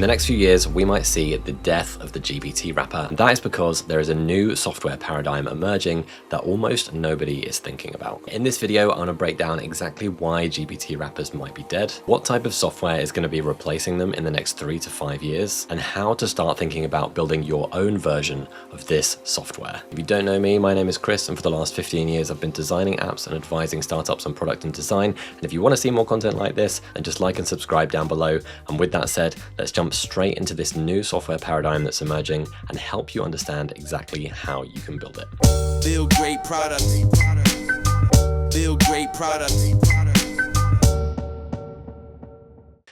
the next few years, we might see the death of the GPT wrapper, and that is because there is a new software paradigm emerging that almost nobody is thinking about. In this video, I want to break down exactly why GPT wrappers might be dead, what type of software is going to be replacing them in the next 3 to 5 years, and how to start thinking about building your own version of this software. If you don't know me, my name is Chris, and for the last 15 years, I've been designing apps and advising startups on product and design. And if you want to see more content like this, then just like and subscribe down below. And with that said, let's jump straight into this new software paradigm that's emerging and help you understand exactly how you can build it. Build great products. Build great products.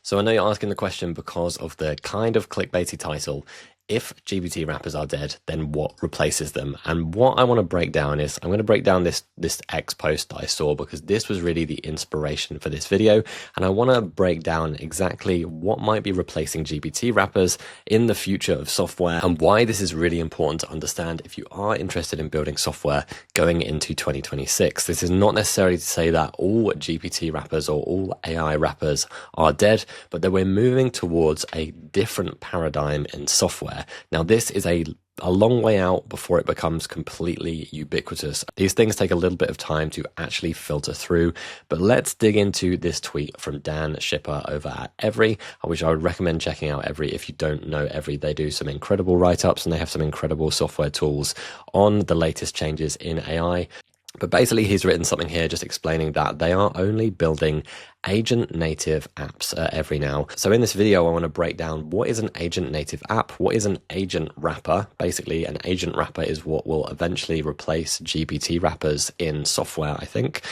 So I know you're asking the question because of the kind of clickbaity title. If GPT wrappers are dead, then what replaces them? And what I want to break down is, I'm going to break down this X post that I saw because this was really the inspiration for this video. And I want to break down exactly what might be replacing GPT wrappers in the future of software and why this is really important to understand if you are interested in building software going into 2026. This is not necessarily to say that all GPT wrappers or all AI wrappers are dead, but that we're moving towards a different paradigm in software. Now, this is a long way out before it becomes completely ubiquitous. These things take a little bit of time to actually filter through, but let's dig into this tweet from Dan Schipper over at Every, which I would recommend checking out Every if you don't know Every. They do some incredible write-ups and they have some incredible software tools on the latest changes in AI. But basically, he's written something here just explaining that they are only building agent native apps Every now. So in this video, I want to break down what is an agent native app, what is an agent wrapper. Basically, an agent wrapper is what will eventually replace GPT wrappers in software, I think.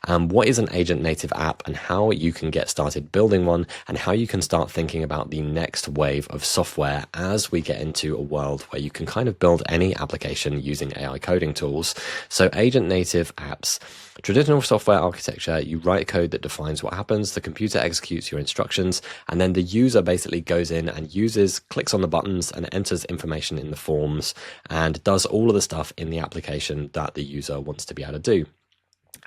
What is an agent native app and how you can get started building one and how you can start thinking about the next wave of software as we get into a world where you can kind of build any application using AI coding tools. So agent native apps. Traditional software architecture, you write code that defines what happens, the computer executes your instructions, and then the user basically goes in and clicks on the buttons and enters information in the forms and does all of the stuff in the application that the user wants to be able to do.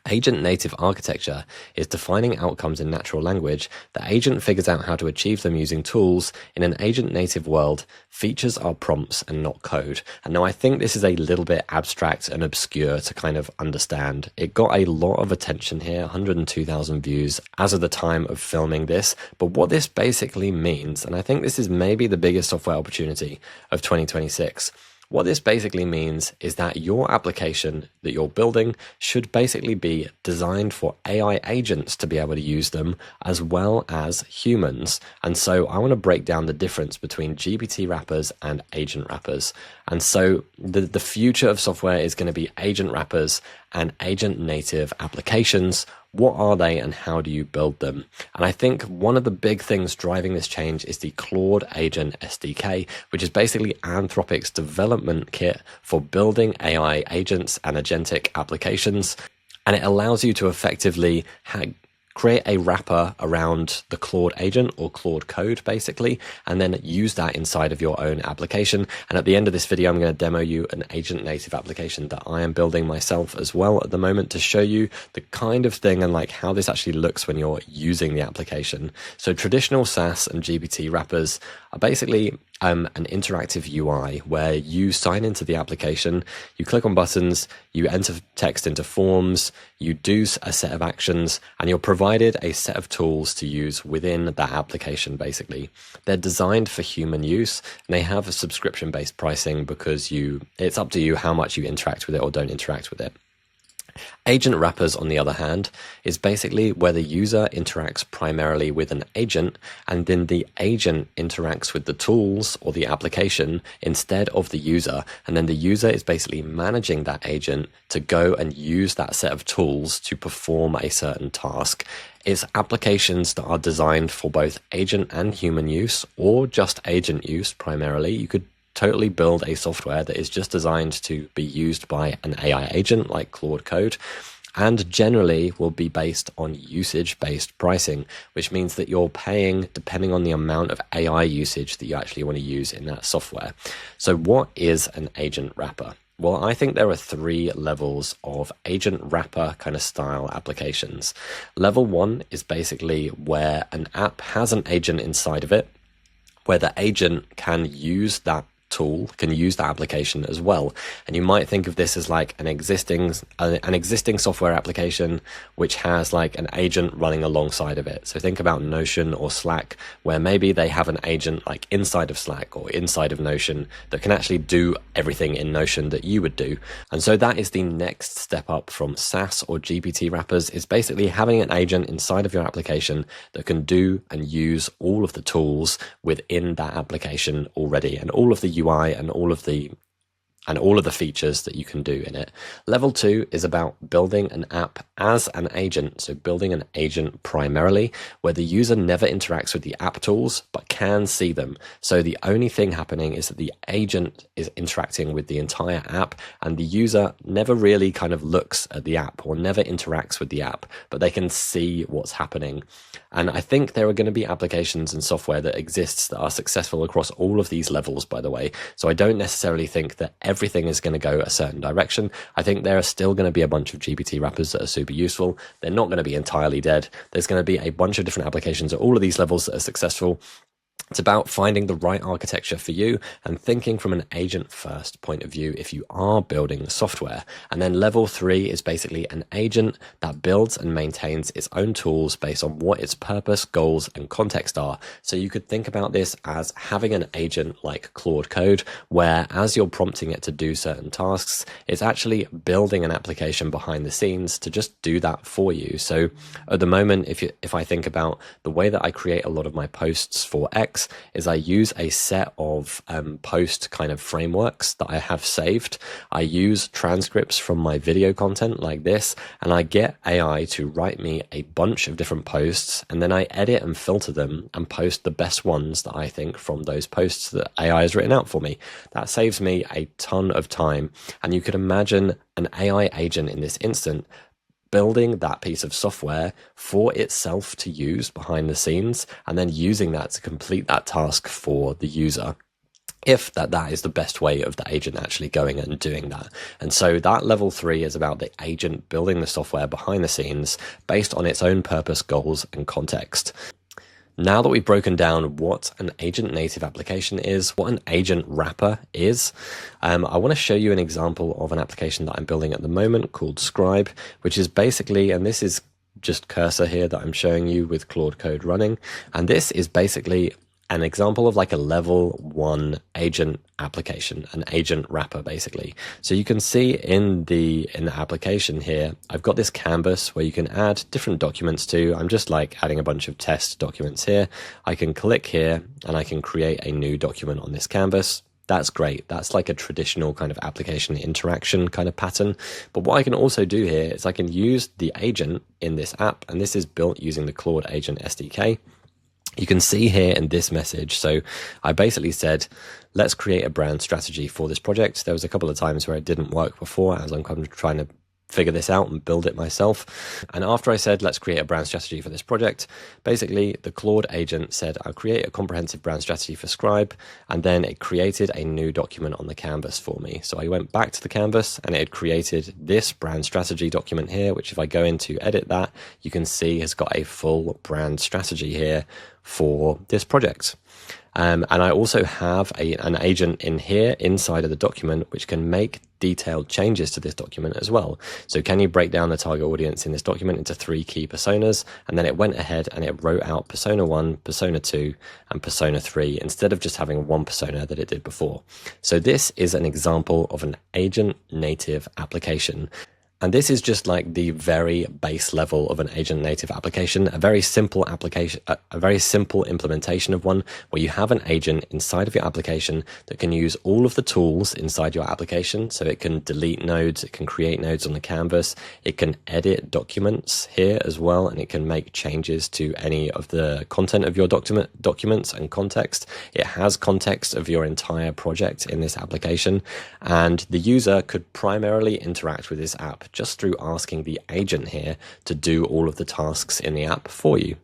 Agent native architecture is defining outcomes in natural language. The agent figures out how to achieve them using tools. In an agent native world, features are prompts and not code. And now I think this is a little bit abstract and obscure to kind of understand. It got a lot of attention here, 102,000 views as of the time of filming this. But what this basically means, and I think this is maybe the biggest software opportunity of 2026, what this basically means is that your application that you're building should basically be designed for AI agents to be able to use them as well as humans. And so I want to break down the difference between GPT wrappers and agent wrappers. And so the future of software is going to be agent wrappers and agent native applications. What are they and how do you build them? And I think one of the big things driving this change is the Claude Agent SDK, which is basically Anthropic's development kit for building AI agents and agentic applications. And it allows you to effectively create a wrapper around the Claude agent or Claude code, basically, and then use that inside of your own application. And at the end of this video, I'm going to demo you an agent native application that I am building myself as well at the moment to show you the kind of thing and like how this actually looks when you're using the application. So traditional SaaS and GPT wrappers are basically an interactive UI where you sign into the application, you click on buttons, you enter text into forms, you do a set of actions, and you're provided a set of tools to use within that application, basically. They're designed for human use, and they have a subscription-based pricing because it's up to you how much you interact with it or don't interact with it. Agent wrappers, on the other hand, is basically where the user interacts primarily with an agent, and then the agent interacts with the tools or the application instead of the user. And then the user is basically managing that agent to go and use that set of tools to perform a certain task. It's applications that are designed for both agent and human use, or just agent use primarily. You could totally build a software that is just designed to be used by an AI agent like Claude Code, and generally will be based on usage-based pricing, which means that you're paying depending on the amount of AI usage that you actually want to use in that software. So what is an agent wrapper? Well, I think there are 3 levels of agent wrapper kind of style applications. Level 1 is basically where an app has an agent inside of it, where the agent can use that tool, can use that application as well. And you might think of this as like an existing software application which has like an agent running alongside of it. So think about Notion or Slack, where maybe they have an agent like inside of Slack or inside of Notion that can actually do everything in Notion that you would do. And so that is the next step up from SaaS or GPT wrappers, is basically having an agent inside of your application that can do and use all of the tools within that application already, and all of the UI and all of the features that you can do in it. Level 2 is about building an app as an agent. So building an agent primarily where the user never interacts with the app tools, but can see them. So the only thing happening is that the agent is interacting with the entire app, and the user never really kind of looks at the app or never interacts with the app, but they can see what's happening. And I think there are going to be applications and software that exists that are successful across all of these levels, by the way. So I don't necessarily think that everything is going to go a certain direction. I think there are still going to be a bunch of GPT wrappers that are super useful. They're not going to be entirely dead. There's going to be a bunch of different applications at all of these levels that are successful. It's about finding the right architecture for you and thinking from an agent first point of view if you are building software. And then level 3 is basically an agent that builds and maintains its own tools based on what its purpose, goals, and context are. So you could think about this as having an agent like Claude Code, where as you're prompting it to do certain tasks, it's actually building an application behind the scenes to just do that for you. So at the moment, if I think about the way that I create a lot of my posts for X, is I use a set of post kind of frameworks that I have saved. I use transcripts from my video content like this, and I get AI to write me a bunch of different posts, and then I edit and filter them and post the best ones that I think from those posts that AI has written out for me. That saves me a ton of time, and you could imagine an AI agent in this instant building that piece of software for itself to use behind the scenes, and then using that to complete that task for the user, if that is the best way of the agent actually going and doing that. And so that level 3 is about the agent building the software behind the scenes based on its own purpose, goals, and context. Now that we've broken down what an agent native application is, what an agent wrapper is, I want to show you an example of an application that I'm building at the moment called Scribe, which is basically, and this is just cursor here that I'm showing you with Claude Code running, and this is basically an example of like a level 1 agent application, an agent wrapper basically. So you can see in the application here, I've got this canvas where you can add different documents to. I'm just like adding a bunch of test documents here. I can click here and I can create a new document on this canvas. That's great. That's like a traditional kind of application interaction kind of pattern. But what I can also do here is I can use the agent in this app, and this is built using the Claude Agent SDK. You can see here in this message, so I basically said, let's create a brand strategy for this project. There was a couple of times where it didn't work before, as I'm kind of trying to figure this out and build it myself. And after I said, let's create a brand strategy for this project, basically the Claude agent said, I'll create a comprehensive brand strategy for Scribe. And then it created a new document on the canvas for me. So I went back to the canvas and it had created this brand strategy document here, which if I go in to edit that, you can see has got a full brand strategy here for this project. And I also have an agent in here inside of the document which can make detailed changes to this document as well. So can you break down the target audience in this document into 3 key personas? And then it went ahead and it wrote out persona 1, persona 2, and persona 3 instead of just having one persona that it did before. So this is an example of an agent native application. And this is just like the very base level of an agent native application, a very simple application, a very simple implementation of one where you have an agent inside of your application that can use all of the tools inside your application. So it can delete nodes, it can create nodes on the canvas, it can edit documents here as well, and it can make changes to any of the content of your documents and context. It has context of your entire project in this application, and the user could primarily interact with this app just through asking the agent here to do all of the tasks in the app for you.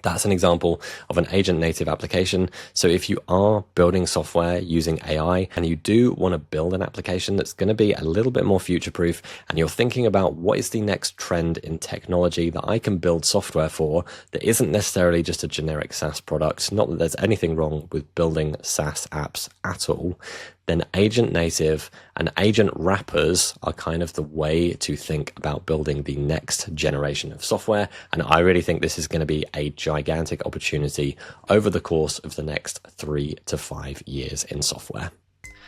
That's an example of an agent native application. So if you are building software using AI and you do want to build an application that's going to be a little bit more future proof, and you're thinking about what is the next trend in technology that I can build software for that isn't necessarily just a generic SaaS product, not that there's anything wrong with building SaaS apps at all, then agent native and agent wrappers are kind of the way to think about building the next generation of software. And I really think this is going to be a gigantic opportunity over the course of the next 3 to 5 years in software.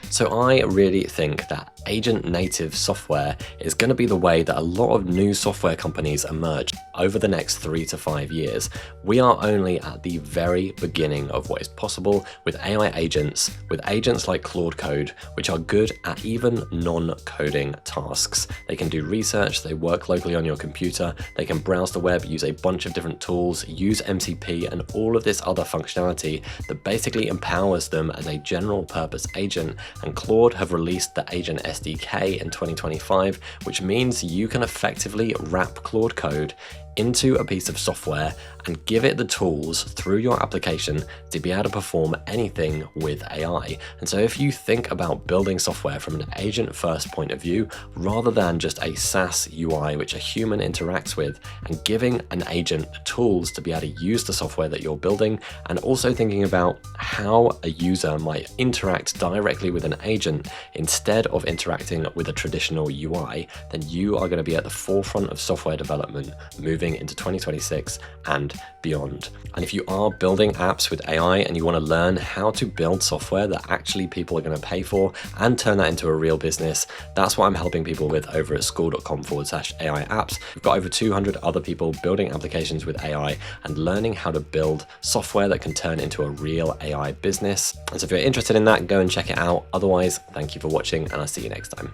So I really think that agent native software is going to be the way that a lot of new software companies emerge over the next 3 to 5 years. We are only at the very beginning of what is possible with AI agents, with agents like Claude Code, which are good at even non-coding tasks. They can do research, they work locally on your computer, they can browse the web, use a bunch of different tools, use MCP and all of this other functionality that basically empowers them as a general purpose agent. And Claude have released the Agent SDK in 2025, which means you can effectively wrap Claude Code into a piece of software and give it the tools through your application to be able to perform anything with AI. And so if you think about building software from an agent first point of view, rather than just a SaaS UI which a human interacts with, and giving an agent tools to be able to use the software that you're building, and also thinking about how a user might interact directly with an agent instead of interacting with a traditional UI, then you are going to be at the forefront of software development moving into 2026 and beyond. And if you are building apps with AI and you want to learn how to build software that actually people are going to pay for and turn that into a real business, that's what I'm helping people with over at school.com/AI apps. We've got over 200 other people building applications with AI and learning how to build software that can turn into a real AI business. And so if you're interested in that, go and check it out. Otherwise, thank you for watching and I'll see you next time.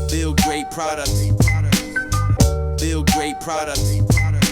Build great products. Build great products.